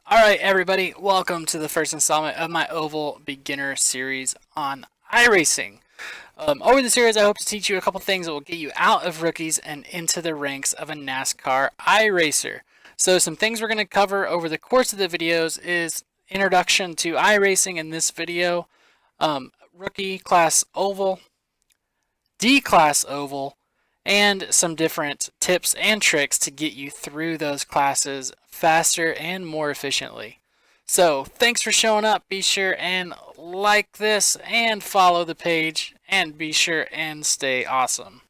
Alright everybody, welcome to the first installment of my Oval Beginner series on iRacing. Over the series I hope to teach you a couple things that will get you out of rookies and into the ranks of a NASCAR iRacer. So some things we're going to cover over the course of the videos is introduction to iRacing in this video, rookie class oval, D class oval, and some different tips and tricks to get you through those classes faster and more efficiently. So thanks for showing up. Be sure and like this and follow the page, and be sure and stay awesome.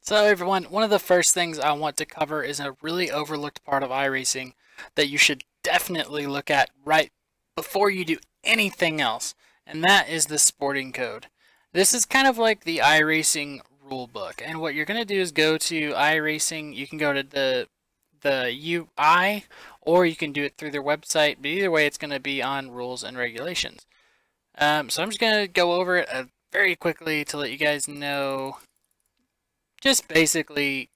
So everyone, one of the first things I want to cover is a really overlooked part of iRacing that you should definitely look at right before you do anything else, and that is the sporting code. This is kind of like the iRacing rule book, and what you're going to do is go to iRacing. You can go to the UI, or you can do it through their website, but either way it's going to be on rules and regulations. So I'm just going to go over it very quickly to let you guys know just basically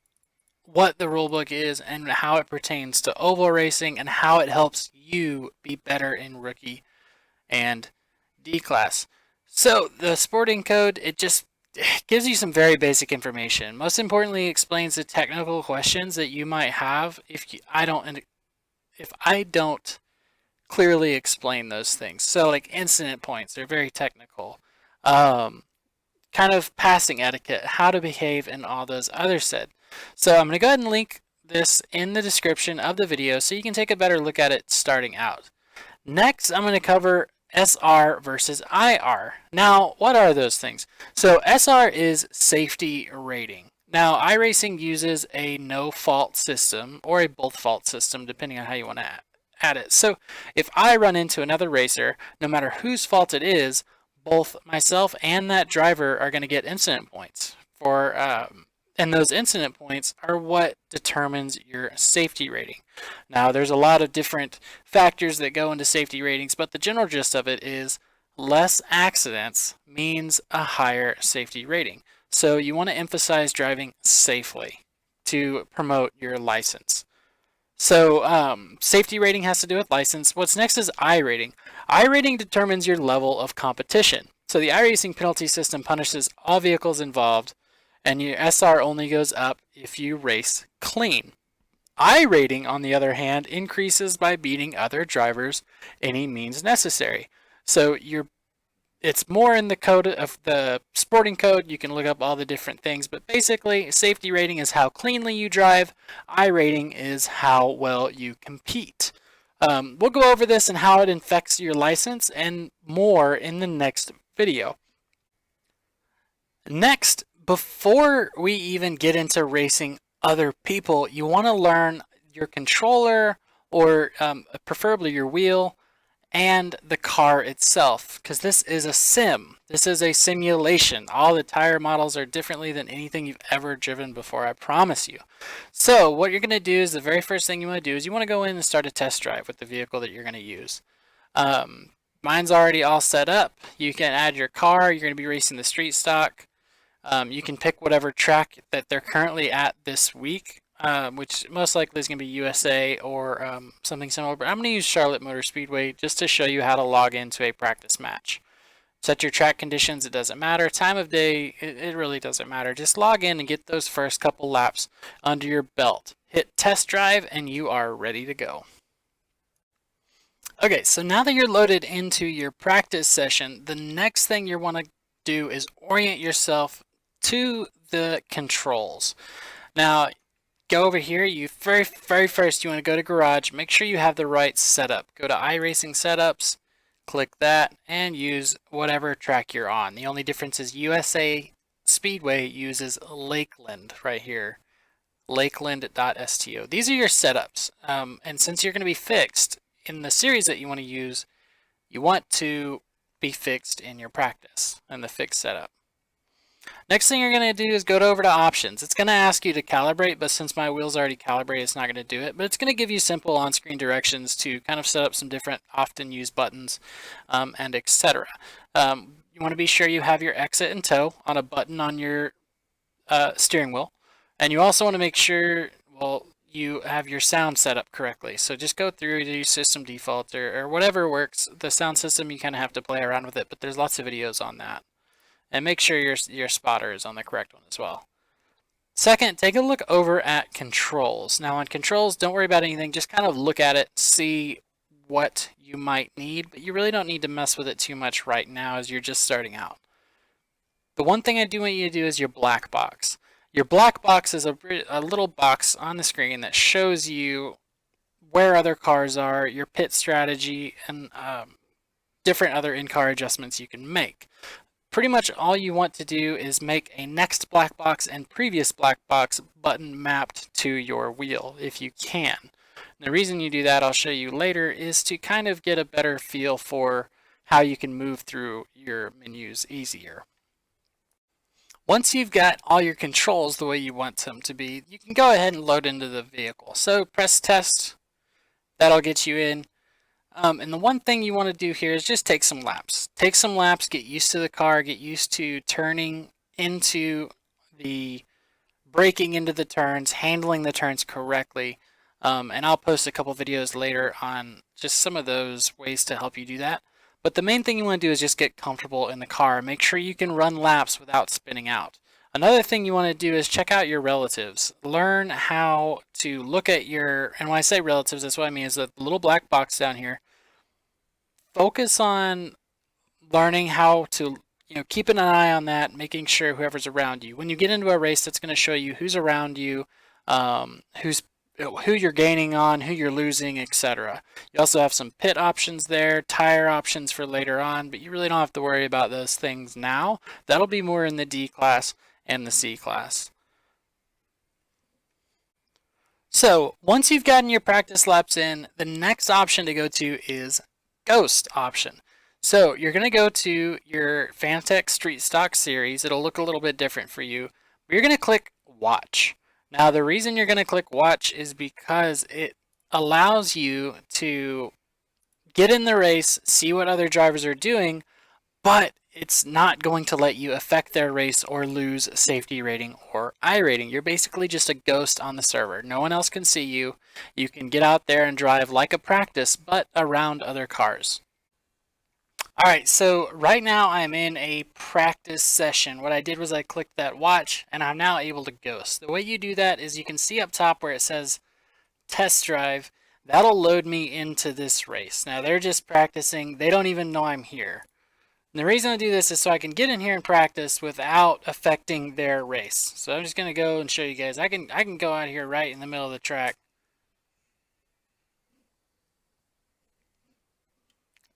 what the rule book is and how it pertains to oval racing and how it helps you be better in rookie and D class. So the sporting code, it just gives you some very basic information. Most importantly, it explains the technical questions that you might have if I don't clearly explain those things. So like incident points, they're very technical. Kind of passing etiquette, how to behave, and all those others said. So I'm going to go ahead and link this in the description of the video so you can take a better look at it starting out. Next, I'm going to cover SR versus IR. Now, what are those things? So SR is safety rating. Now, iRacing uses a no-fault system or a both-fault system, depending on how you want to add it. So if I run into another racer, no matter whose fault it is, both myself and that driver are going to get incident points for and those incident points are what determines your safety rating. Now, there's a lot of different factors that go into safety ratings, but the general gist of it is less accidents means a higher safety rating. So you want to emphasize driving safely to promote your license. So safety rating has to do with license. What's next is iRating. iRating determines your level of competition. So the iRacing penalty system punishes all vehicles involved, and your SR only goes up if you race clean. iRating, on the other hand, increases by beating other drivers any means necessary. So it's more in the code of the sporting code. You can look up all the different things, but basically safety rating is how cleanly you drive. iRating is how well you compete. We'll go over this and how it affects your license and more in the next video. Next, before we even get into racing other people, you want to learn your controller, or preferably your wheel, and the car itself, because this is a sim. This is a simulation. All the tire models are differently than anything you've ever driven before, I promise you. So what you're going to do is the very first thing you want to do is you want to go in and start a test drive with the vehicle that you're going to use. Mine's already all set up. You can add your car. You're going to be racing the street stock. You can pick whatever track that they're currently at this week, which most likely is going to be USA or something similar. But I'm going to use Charlotte Motor Speedway just to show you how to log into a practice match. Set your track conditions, it doesn't matter. Time of day, it really doesn't matter. Just log in and get those first couple laps under your belt. Hit test drive and you are ready to go. Okay, so now that you're loaded into your practice session, the next thing you want to do is orient yourself to the controls. Now, go over here. You very first you want to go to Garage. Make sure you have the right setup. Go to iRacing setups, click that, and use whatever track you're on. The only difference is USA Speedway uses Lakeland right here, lakeland.sto. These are your setups, and since you're going to be fixed in the series that you want to use, you want to be fixed in your practice and the fixed setup. Next thing you're going to do is go over to options. It's going to ask you to calibrate, but since my wheel's already calibrated, it's not going to do it. But it's going to give you simple on-screen directions to kind of set up some different often used buttons and etc. You want to be sure you have your exit and tow on a button on your steering wheel. And you also want to make sure, well, you have your sound set up correctly. So just go through your system default or whatever works. The sound system, you kind of have to play around with it, but there's lots of videos on that. And make sure your spotter is on the correct one as well. Second, take a look over at controls. Now on controls, don't worry about anything. Just kind of look at it, see what you might need, but you really don't need to mess with it too much right now as you're just starting out. The one thing I do want you to do is your black box. Your black box is a little box on the screen that shows you where other cars are, your pit strategy, and different other in-car adjustments you can make. Pretty much all you want to do is make a next black box and previous black box button mapped to your wheel if you can. And the reason you do that, I'll show you later, is to kind of get a better feel for how you can move through your menus easier. Once you've got all your controls the way you want them to be, you can go ahead and load into the vehicle. So press test, that'll get you in. And the one thing you want to do here is just take some laps. Take some laps, get used to the car, get used to turning into braking into the turns, handling the turns correctly. And I'll post a couple videos later on just some of those ways to help you do that. But the main thing you want to do is just get comfortable in the car. Make sure you can run laps without spinning out. Another thing you want to do is check out your relatives. Learn how to look at and when I say relatives, that's what I mean is the little black box down here. Focus on learning how to, keep an eye on that, making sure whoever's around you. When you get into a race, that's going to show you who's around you, who you're gaining on, who you're losing, etc. You also have some pit options there, tire options for later on, but you really don't have to worry about those things now. That'll be more in the D class and the C class. So once you've gotten your practice laps in, the next option to go to is Ghost option. So you're going to go to your Fanatec Street Stock series. It'll look a little bit different for you. But you're going to click Watch. Now the reason you're going to click Watch is because it allows you to get in the race, see what other drivers are doing, but it's not going to let you affect their race or lose safety rating or iRating. You're basically just a ghost on the server. No one else can see you. You can get out there and drive like a practice, but around other cars. Alright, so right now I'm in a practice session. What I did was I clicked that watch and I'm now able to ghost. The way you do that is you can see up top where it says test drive. That'll load me into this race. Now they're just practicing. They don't even know I'm here. And the reason I do this is so I can get in here and practice without affecting their race. So I'm just going to go and show you guys. I can go out here right in the middle of the track.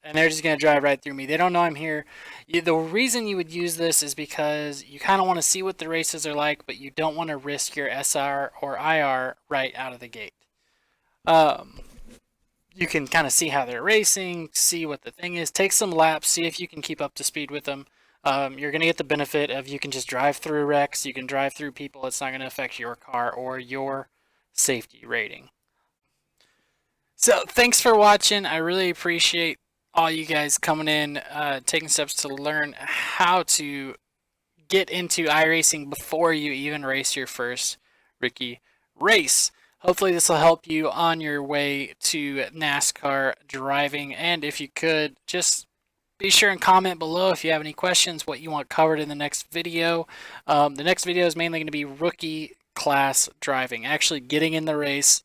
And they're just going to drive right through me. They don't know I'm here. The reason you would use this is because you kind of want to see what the races are like, but you don't want to risk your SR or IR right out of the gate. You can kind of see how they're racing, see what the thing is, take some laps, see if you can keep up to speed with them. You're going to get the benefit of you can just drive through wrecks, you can drive through people. It's not going to affect your car or your safety rating. So thanks for watching. I really appreciate all you guys coming in, taking steps to learn how to get into iRacing before you even race your first rookie race. Hopefully this will help you on your way to NASCAR driving. And if you could, just be sure and comment below if you have any questions, what you want covered in the next video. The next video is mainly going to be rookie class driving, actually getting in the race,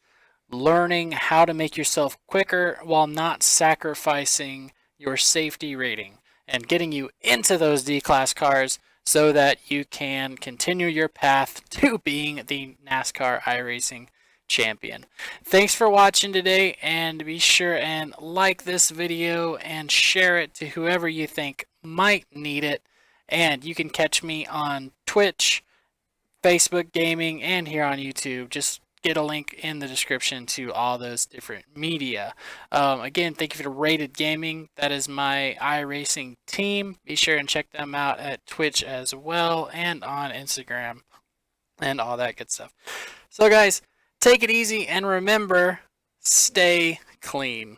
learning how to make yourself quicker while not sacrificing your safety rating, and getting you into those D-class cars so that you can continue your path to being the NASCAR iRacing champion. Thanks for watching today, and be sure and like this video and share it to whoever you think might need it. And you can catch me on Twitch, Facebook Gaming, and here on YouTube. Just get a link in the description to all those different media. Again, thank you for Rated Gaming. That is my iRacing team. Be sure and check them out at Twitch as well, and on Instagram and all that good stuff. So guys, take it easy, and remember, stay clean.